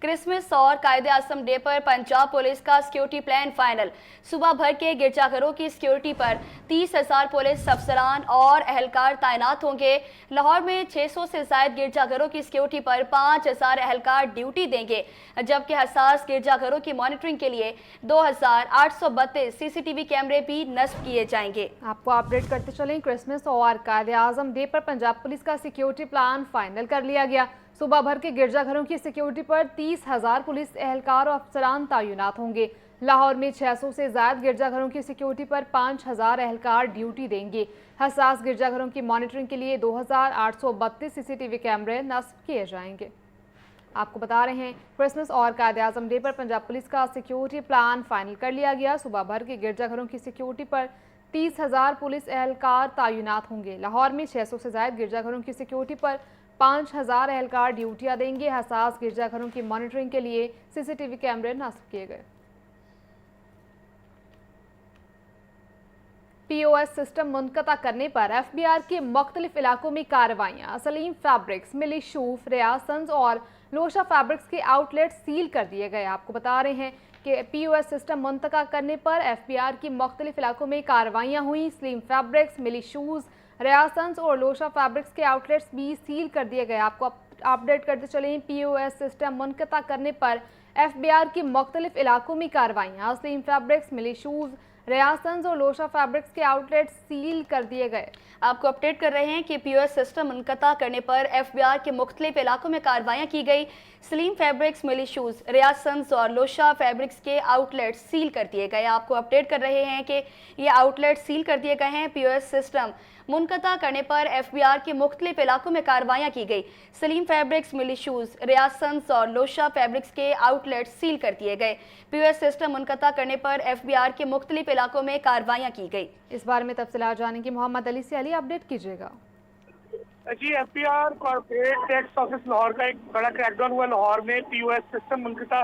Christmas और कायदे आज़म day पर पंजाब पुलिस का सिक्योरिटी प्लान फाइनल। सुबह भर के गिरजाघरों की सिक्योरिटी पर 30,000 पुलिस अफसरान और अहलकार तैनात होंगे। लाहौर में 600 से ज्यादा गिरजाघरों की सिक्योरिटी पर 5,000 अहलकार ड्यूटी देंगे, जबकि हसास गिरजाघरों की मॉनिटरिंग के लिए 2,832 CCTV कैमरे भी नस्ब किए जाएंगे। आपको अपडेट करते चलें, क्रिसमस और कायदे आज़म डे पर पंजाब पुलिस का सिक्योरिटी प्लान फाइनल कर लिया गया। सुबह भर के गिरजाघरों की सिक्योरिटी पर 30,000 पुलिस एहलकार और अफसरान तैनात होंगे। लाहौर में 600 से ज्यादा गिरजाघरों की सिक्योरिटी पर 5,000 एहलकार ड्यूटी देंगे। हसास गिरजाघरों की मॉनिटरिंग के लिए 2,832 CCTV कैमरे नस्ब किए जाएंगे। आपको बता रहे हैं, क्रिसमस और कायदे आज़म डे पर पंजाब पुलिस का सिक्योरिटी प्लान फाइनल कर लिया गया। सुबह भर के गिरजाघरों की सिक्योरिटी पर 30,000 पुलिस एहलकार तैनात होंगे। लाहौर में 600 से ज्यादा गिरजाघरों की सिक्योरिटी पर 5,000 एहलकार ड्यूटियां देंगे। हसास गिरजाघरों की मॉनिटरिंग के लिए CCTV कैमरे नस्ब किए गए। POS सिस्टम मुनक़ता करने पर FBR के मुख्तलिफ इलाकों में कार्रवाइयाँ। सलीम फैब्रिक्स, मिली शूफ, रियाज सन्स और लोशा फैब्रिक्स के आउटलेट सील कर दिए गए। आपको बता रहे हैं कि POS सिस्टम मुनतका करने पर FBR की मुख्तलिफ इलाकों में कार्रवाइयाँ हुई। सलीम फैब्रिक्स, मिली शूज़, रियाज सन्स और लोशा फैब्रिक्स के आउटलेट्स भी सील कर दिए गए। आपको अपडेट करते चलें, POS सिस्टम मुनक़ता करने पर FBR की मुख्तलिफ इलाकों में कार्रवाइयाँ। सलीम फैब्रिक्स, मिली शूज़, रियाज सन्स और लोशा फैब्रिक्स के आउटलेट सील कर दिए गए। आपको अपडेट कर रहे हैं कि POS सिस्टम मुनक़ता करने पर FBR के मुख्तलिफ इलाकों में कार्रवाइयाँ की गई। सलीम फैब्रिक्स, मिली शूज़, रियाज सन्स और लोशा फैब्रिक्स के आउटलेट सील कर दिए गए। आपको अपडेट कर रहे हैं कि ये आउटलेट सील कर दिए गए हैं। POS सिस्टम मुनक़ता करने पर FBR के मुख्तलिफ इलाकों में कार्रवाइयाँ की गई। सलीम फैब्रिक्स, मिली शूज़, रियाज सन्स और लोशा फैब्रिक्स के आउटलेट सील कर दिए गए। POS सिस्टम मुनक़ता करने पर FBR के मुख्तलिफ इलाकों में कार्रवाइयाँ की गई। इस बारे में तफसीलात जानने की मोहम्मद अली से अली अपडेट कीजिएगा। जी, FBR corporate tax office Lahore का एक बड़ा क्रैकडाउन हुआ। लाहौर में POS सिस्टम मुनक़ता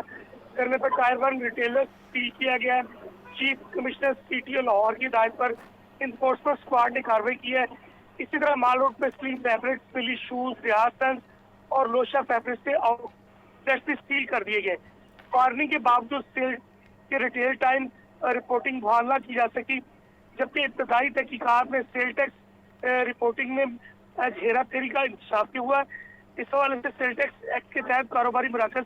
करने पर टायर 1 रिटेलर सील किया गया। चीफ कमिश्नर CTO लाहौर की हिदायत पर इन्फोर्समेंट स्क्वाड ने कार्रवाई की है। इसी तरह माल रोड पर सलीम फैब्रिक्स, मिली शूज, रियाज सन्स और लोशा फैब्रिक्स से आउटलेट्स भी सील कर दिए गए। वार्निंग के बावजूद सेल के रिटेल टाइम रिपोर्टिंग बहाल न की जा सकी, जबकि इब्तदाई तहकीकात में सेल टैक्स रिपोर्टिंग में हेरा फेरी का इंकशाफ हुआ। इस हवाले से सेल टैक्स एक्ट के तहत कारोबारी मराकज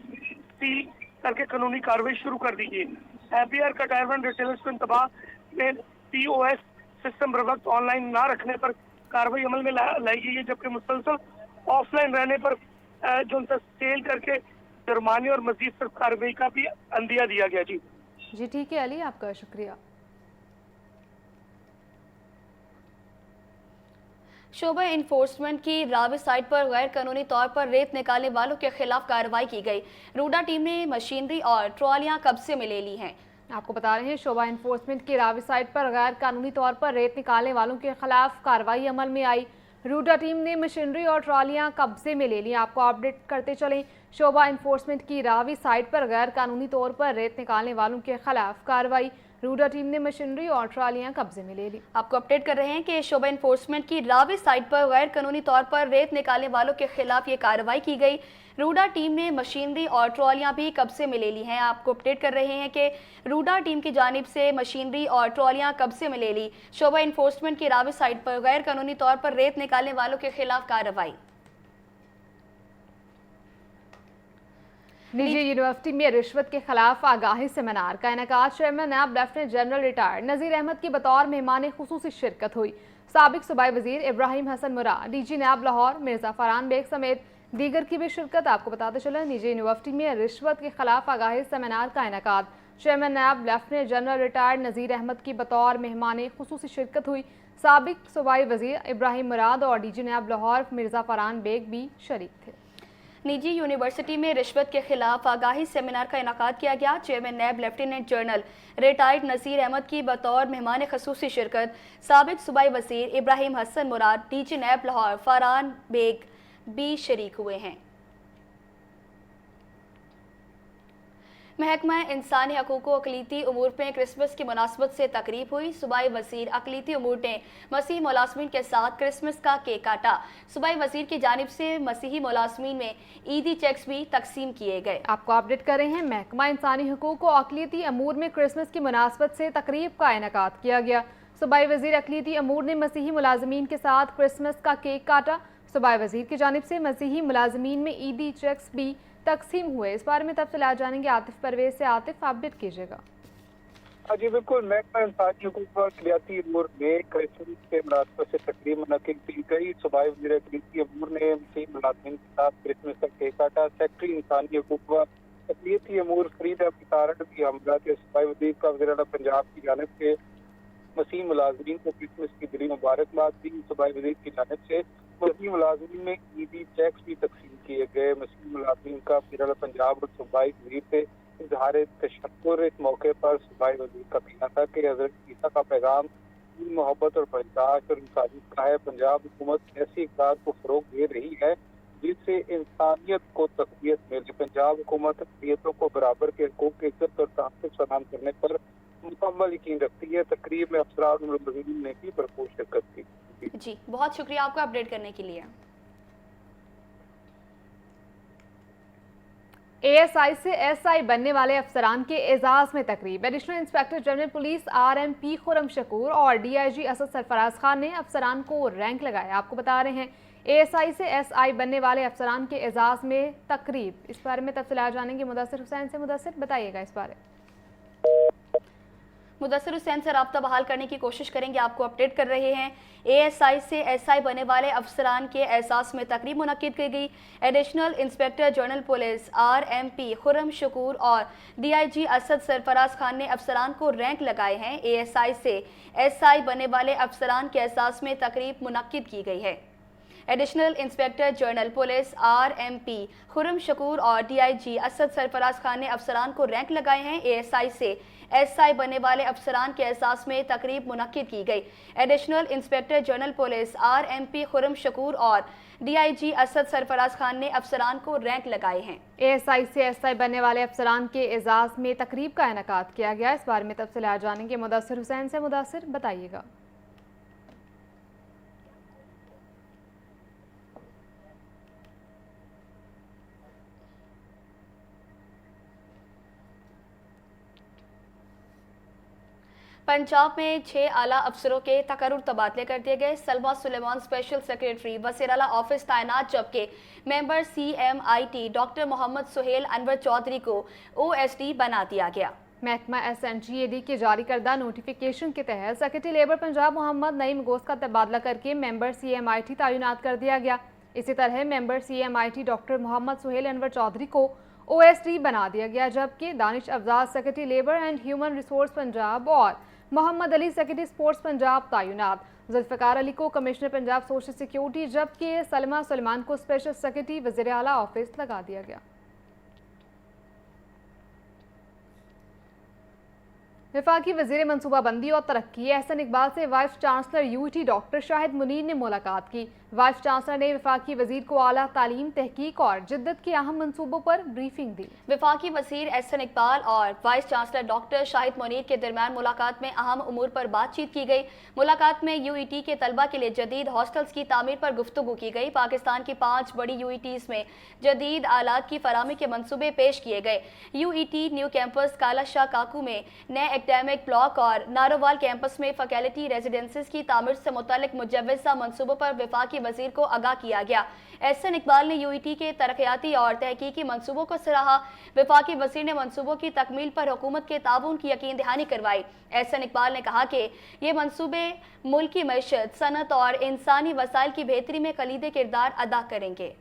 सील करके कानूनी कार्रवाई शुरू कर दी गई। FBR का टायर 1 रिटेलर्स को इंतबाह में POS सिस्टम बर वक्त ऑनलाइन ना रखने पर कार्रवाई अमल में लाई गई है, जबकि मुसलसल ऑफलाइन रहने पर जो उनसे सेल करके जुर्माने और मजीद सख्त कार्रवाई का भी अंदिया दिया गया। जी ठीक है अली, आपका शुक्रिया। शोबा इन्फोर्समेंट की रावी साइट पर गैर कानूनी तौर पर रेत निकालने वालों के खिलाफ कार्रवाई की गई। रूडा टीम ने मशीनरी और ट्रॉलियां कब्जे में ले ली हैं। आपको बता रहे हैं, शोबा इन्फोर्समेंट की रावी साइट पर गैर कानूनी तौर पर रेत निकालने वालों के खिलाफ कार्रवाई अमल में आई। रूडा टीम ने मशीनरी और ट्रॉलियां कब्जे में ले ली। आपको अपडेट करते चलें, शोबा इन्फोर्समेंट की रावी साइट पर गैर कानूनी तौर पर रेत निकालने वालों के खिलाफ कार्रवाई। रूडा टीम ने मशीनरी और ट्रालियां कब्जे में ले ली। आपको अपडेट कर रहे हैं कि शोबा इन्फोर्समेंट की रावी साइट पर गैर कानूनी तौर पर रेत निकालने वालों के खिलाफ ये कार्रवाई की गई। रूडा टीम ने मशीनरी और ट्रॉलियां भी कब्जे में ले ली हैं। आपको अपडेट कर रहे हैं कि रूडा टीम की जानिब से मशीनरी और ट्रॉलियां कब्जे में ले ली। शोबा इन्फोर्समेंट की रावी साइट पर गैर कानूनी तौर पर रेत निकालने वालों के खिलाफ कार्रवाई। निजी यूनिवर्सिटी में रिश्वत के खिलाफ आगाही सेमिनार का इनेकाद चेयरमैन नायब लेफ्टिनेंट जनरल रिटायर्ड नज़ीर अहमद की बतौर मेहमान खुसूसी शिरकत हुई। साबिक सूबाई वजीर इब्राहिम हसन मुराद, DG नायब लाहौर मिर्जा फरहान बेग समेत दीगर की भी शिरकत। आपको बताते चले, निजी यूनिवर्सिटी में रिश्वत के खिलाफ आगाही सेमिनार का इनेकाद चेयरमैन नायब लेफ्टिनेंट जनरल रिटायर्ड नज़ीर अहमद की बतौर मेहमान खुसूसी शिरकत हुई। साबिक सूबाई वजीर इब्राहिम मुराद और DG नायब लाहौर मिर्जा फरहान बेग भी शरीक थे। निजी यूनिवर्सिटी में रिश्वत के खिलाफ आगाही सेमिनार का इनेकाद किया गया। चेयरमैन नायब लेफ्टिनेंट जनरल रिटायर्ड नज़ीर अहमद की बतौर मेहमान खसूसी शिरकत साबिक सूबाई वजीर इब्राहिम हसन मुराद, DG नायब लाहौर फरहान बेग भी शरीक हुए हैं। महकमा इंसानी हकूक़ व अक़लीती उमूर में क्रिसमस की मुनासबत से तकरीब हुई। सूबाई वज़ीर अक़लीती उमूर ने मसीही मुलाज़मीन के साथ क्रिसमस का केक काटा। सूबाई वज़ीर की जानिब से मसीही मुलाज़मीन में ईदी चेक्स भी तकसीम किए गए। आपको अपडेट कर रहे हैं। महकमा इंसानी हकूक़ व अक़लीती उमूर में क्रिसमस की मुनासबत से तकरीब का इनेकाद किया गया। सूबाई वज़ीर अक़लीती उमूर ने मसीही मुलाज़मीन के साथ क्रिसमस का केक काटा। सूबाई वज़ीर की जानिब से मसीही मुलाज़मीन में ईदी चेक्स भी तकसीम हुए। इस बारे में तफसीलात जानेंगे आतिफ परवेज से। आतिफ, अपडेट कीजिएगा। जी बिल्कुल, महकमा इंसानी हकूक़ व अक़लीती उमूर में क्रिसमस के मुनासबत से तकरीब मुनक़िद की गई। सूबाई वज़ीर अक़लीती उमूर ने मसीही मुलाज़मीन के साथ क्रिसमस का केक काटा। सेक्रेटरी इंसानी हकूक़ व अक़लीती उमूर फरीद अहमद तारड़ की हमला के सूबाई वज़ीर का वज़ीर आला पंजाब की जानिब से मसीही मुलाज़मीन को क्रिसमस की बड़ी मुबारकबाद दी। सूबाई वज़ीर की जानिब से मसीही मुलाज़मीन में ईदी चेक्स भी तकसीम किए गए। मसीही मुलाज़मीन का वज़ीर आला पंजाब और सूबाई वज़ीर से इज़हार तशक्कुर। इस मौके पर सूबाई वज़ीर का कहना था कि हज़रत ईसा का पैगाम मोहब्बत और बर्दाश्त और इंसानियत का है। पंजाब हुकूमत ऐसी इक़दार को फ़रोग़ दे रही है जिससे इंसानियत को तक़वियत मिले। पंजाब हुकूमत अक़लियतों को बराबर के हकूक़ की इज़्ज़त और तहफ़्फ़ुज़ फराहम करने पर मुकम्मल यकीन रखती है। तकरीब में अफ़सरान और मुज़म्मिन ने भी भरपूर शिरकत की। जी, बहुत शुक्रिया आपको अपडेट करने के लिए। एएसआई से एसआई बनने वाले अफसरान के एजाज में तकरीब। Additional inspector general police RMP Khurram Shakoor और डीआईजी असद सरफराज खान ने अफसरान को रैंक लगाया। आपको बता रहे हैं एएसआई से एसआई बनने वाले अफसरान के एजाज में तकरीब। इस बारे में तफसीलात जानेंगे मुदस्सिर हुसैन से। मुदस्सिर, बताइएगा इस बारे। मुदस्सिर हुसैन से राब्ता बहाल करने की कोशिश करेंगे, आपको अपडेट कर रहे हैं। एएसआई से एसआई बनने वाले अफसरान के एहसास में तकरीब मुनक्किद की गई। Additional inspector general police RMP Khurram Shakoor और डीआईजी असद सरफराज खान ने अफसरान को रैंक लगाए हैं। एएसआई से एसआई बनने वाले अफसरान के एहसास में तकरीब मुनक्किद की गई है। Additional inspector general police RMP Khurram Shakoor और डीआईजी असद सरफराज खान ने अफसरान को रैंक लगाए हैं। एएसआई से एसआई बनने वाले अफसरान के एहसास में तकरीब मुनक्किद की गई। Additional inspector general police RMP Khurram Shakoor और डीआईजी असद सरफराज खान ने अफसरान को रैंक लगाए हैं। एएसआई से एसआई बनने वाले अफसरान के एजाज में तकरीब का इनेकाद किया गया। इस बारे में तफसीलात जानेंगे मुदस्सिर हुसैन से। मुदस्सिर, बताइएगा। पंजाब में 6 आला अफसरों के तकर्रुर तबादले कर दिए गए। सलमा सुलेमान स्पेशल सेक्रेटरी वज़ीर आला ऑफिस तैनात, जबकि member CMIT doctor Mohammad Suhail Anwar Chaudhry को OSD बना दिया गया। महकमा SNGAD के जारी करदा नोटिफिकेशन के तहत सेक्रेटरी लेबर पंजाब मोहम्मद नईम गोस का तबादला करके मेंबर CMIT तैनात कर दिया गया। इसी तरह member CMIT doctor Mohammad Suhail Anwar Chaudhry को OSD बना दिया गया, जबकि Danish Afzaj secretary labour and human resource Punjab और मोहम्मद अली सेक्रेटरी स्पोर्ट्स पंजाब तैनात। जुल्फ़िकार अली को कमिश्नर पंजाब सोशल सिक्योरिटी, जबकि सलमा सुलेमान को स्पेशल सेक्रेटरी वज़ीर आला ऑफिस लगा दिया गया। वफाकी वज़ीर मनसूबाबंदी और तरक्की एहसन इकबाल से vice chancellor UET doctor Shahid Munir ने मुलाकात की। वाइस चांसलर ने वफाकी वज़ीर को आला तालीम, तहकीक और जिद्दत के अहम मनसूबों पर ब्रीफिंग दी। वफाकी वज़ीर एहसन इकबाल और vice chancellor doctor Shahid Munir के दरमियान मुलाकात में अहम उमूर पर बातचीत की गई। मुलाकात में UET के तलबा के लिए जदीद हॉस्टल्स की तामीर पर गुफ्तगू की गई। पाकिस्तान की 5 बड़ी UETs में जदीद आलात की फराहमी के मनसूबे पेश किए गए। UET न्यू कैंपस काला शाह काकू में नए एकेडमिक ब्लॉक और नारोवाल कैंपस में फैकल्टी रेजिडेंसीज की तामीर से मुतालिक मुजव्वज़ा मनसूबों पर वफाकी वज़ीर को आगाह किया गया। एहसन इकबाल ने UET के तरक्याती और तहकीकी मनसूबों को सराहा। वफाकी वज़ीर ने मनसूबों की तकमील पर हुकूमत के ताउन की यकीन दहानी करवाई। एहसन इकबाल ने कहा कि ये मनसूबे मुल्क की मईशत, सनत और इंसानी वसाइल की बेहतरी में कलीदी किरदार अदा करेंगे।